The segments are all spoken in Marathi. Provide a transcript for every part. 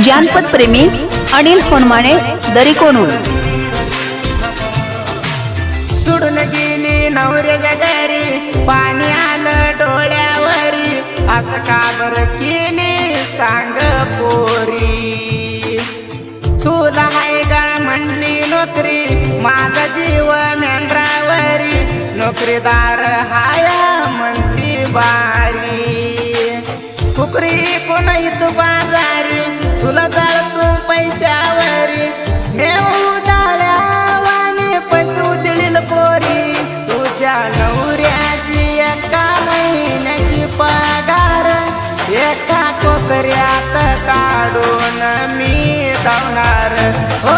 जानपद प्रेमी अनिल होनमाने दरिकोणूर. सोडून गेली नवऱ्याच्या घरी, पाणी आलं डोळ्यावरी, असं का बरं केली सांग पोरी. तुला हाय का म्हणली नोकरी, माझा जीव मेंढरावरी, नोकरीदार हाया म्हणती बारी. फुकरी कोण तू बाजारी, तुला जाळतो पैशावरी, मेऊ डाळ्यावाने पैसे दिलील पोरी. तुझ्या नवऱ्याची एका महिन्याची पगार, एका कोकऱ्यात काढून मी धावणार. हो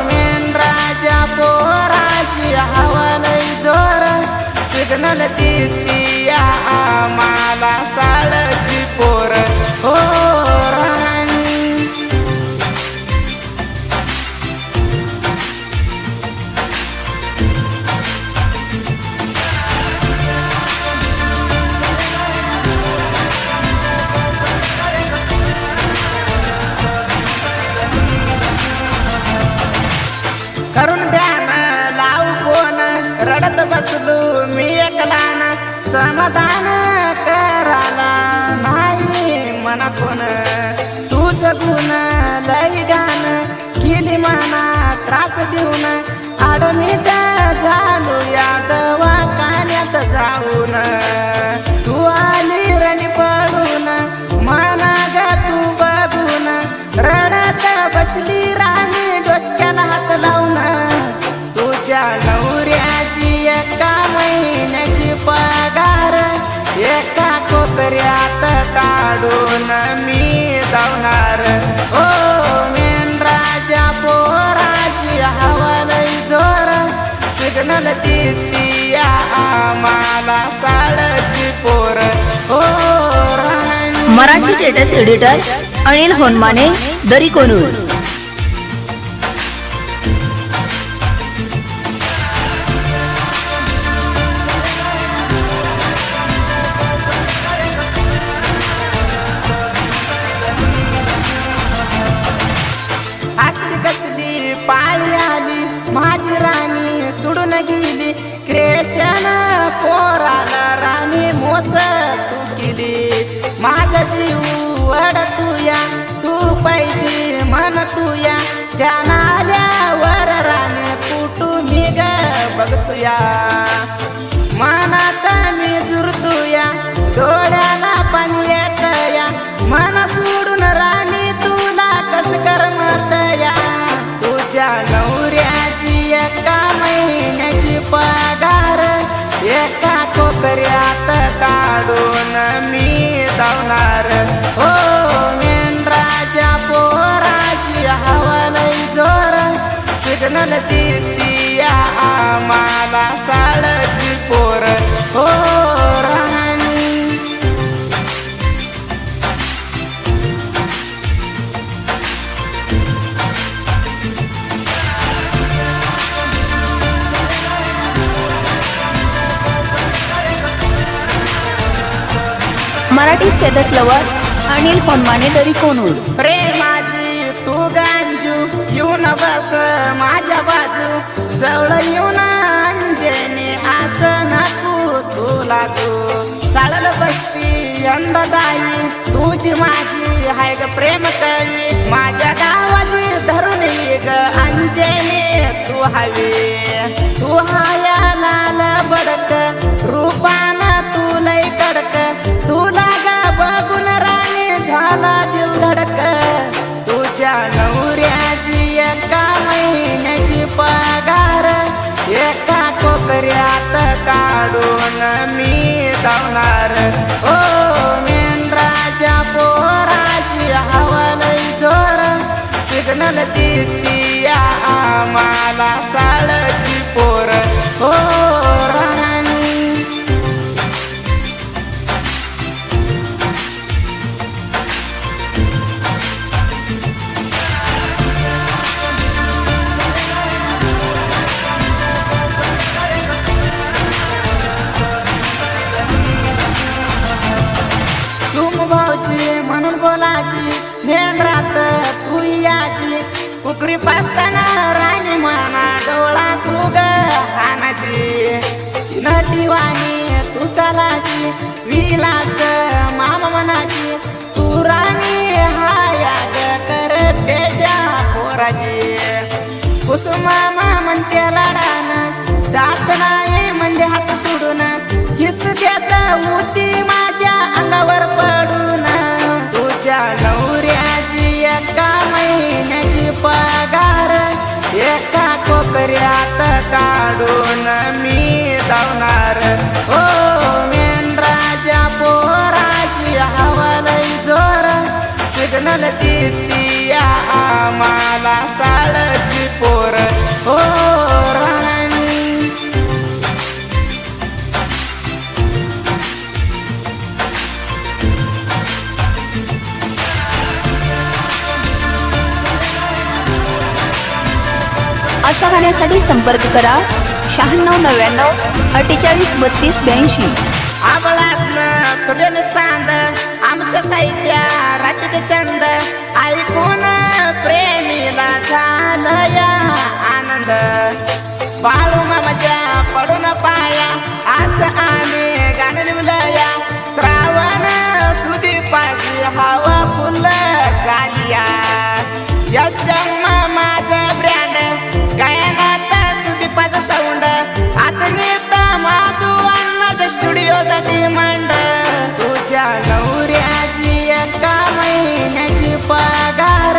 मेंढराच्या पोराची हवा लई जोर, सिग्नल देती आम्हाला साळची पोर. हो राणी करून ध्यान लावू कोण, रडत बसलो मी एकलान, समाधान कराला नाही मना कोण. तूच गुण लई गान केली मना त्रास देऊन, आडमीट झालो या दवाखान्यात जाऊन. तू आली रणी पडून, मना ग तू बघून, रडत बसली राणी डोसक्याला हात लावून. तुझ्या नवऱ्याची एका महिन्याची पगार, एका कोकऱ्यात काढून मी धावणार. ओ मेंढराच्या पोराची हवा लई जोर, सिग्नल देती आम्हाला साळची पोर. ओ राणी. मराठी स्टेटस एडिटर अनिल होनमाने दरिकोणूर. असली कसली पाळी आली माझी राणी, सोडून गेली क्रेशन पोराला राणी मोस तू केली. माझा जीव वड तुया, तू पाहिजे मन तुया, ध्यान आल्यावर राणी कुटू मी ग बघतुया. मनात मी जुरतुया, डोळ्याला पाणी येतया, मन सोडून राणी तुला कस करमत या. तुझ्या नवऱ्याची एका महिन्याची पगार, एका कोकऱ्यात काढून मी धावणार. हो मेंढराच्या पोराची हवा लई जोर, सिग्नल देती आम्हाला साळची पोर. हो राणी. मराठी स्टेटस लवर अनिल होनमाने दरिकोणूर. प्रेमाची तू गांजू, येऊन बस माझ्या बाजू, जवळ येऊन अंजनी असं नको तुला. तू साळल बसती अंधदाई, तुझी माझी हाय ग प्रेम कवी, माझ्या गावाची धरून ये ग अंजनी तू हवी. तू हाया लाल बडक, रूपान तू लई कडक, तुला ग बघून राणी झाला दिल धडक. तुझ्या नवऱ्याची एका महिन्याची पगार, एका कोकऱ्यात काढून मी धावणार. ओ मेंढराच्या पोराची हवा लई जोर, सिग्नल देती आम्हाला साळची पोर. हो राणी. भाऊची म्हणून बोलाची, मेंढरात तू याची कुकरी पासताना राणी म्हणा डोळा तू ग हानाची नटीवाणी तू चालाची विलास मामा मनाची तू राणी हाया ग कर पेजा पोराची कुसुमामा म्हणते लाडान जात नाही म्हणजे हात सोडून किस देत होती माझ्या अंगावर पडून तुझ्या नवऱ्याची एका महिन्याची पगार एका कोपऱ्यात काढून मी धावणार हो मेंढराच्या पोराची हवालय जोर सिग्नल देती आम्हाला साळची पोर हो राणी अशा गाण्यासाठी संपर्क करा 9699 48 32 82. आबळातनं तुलेन चांद आमचं साहित्य रात्री चंद ऐकून प्रेमीला झालं या आनंद बाळू मामाच्या पडून पाया असं आम्ही गाणं लिवलं या श्रावण सुदीपाची हवा फुल झालिया यश माझं ब्रँड गायनात सुदीपाचं साऊंड आता नेता माधू अण्णाच्या स्टुडिओचा डिमांड तुझ्या नवऱ्याची एका महिन्याची पगार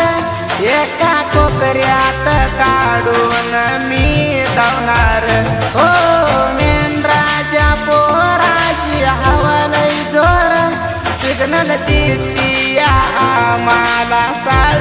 एका कोपऱ्यात काढून मी धावणार हो मेंढराच्या पोराची हवालय जोर सिग्नल देती आम्हाला साळ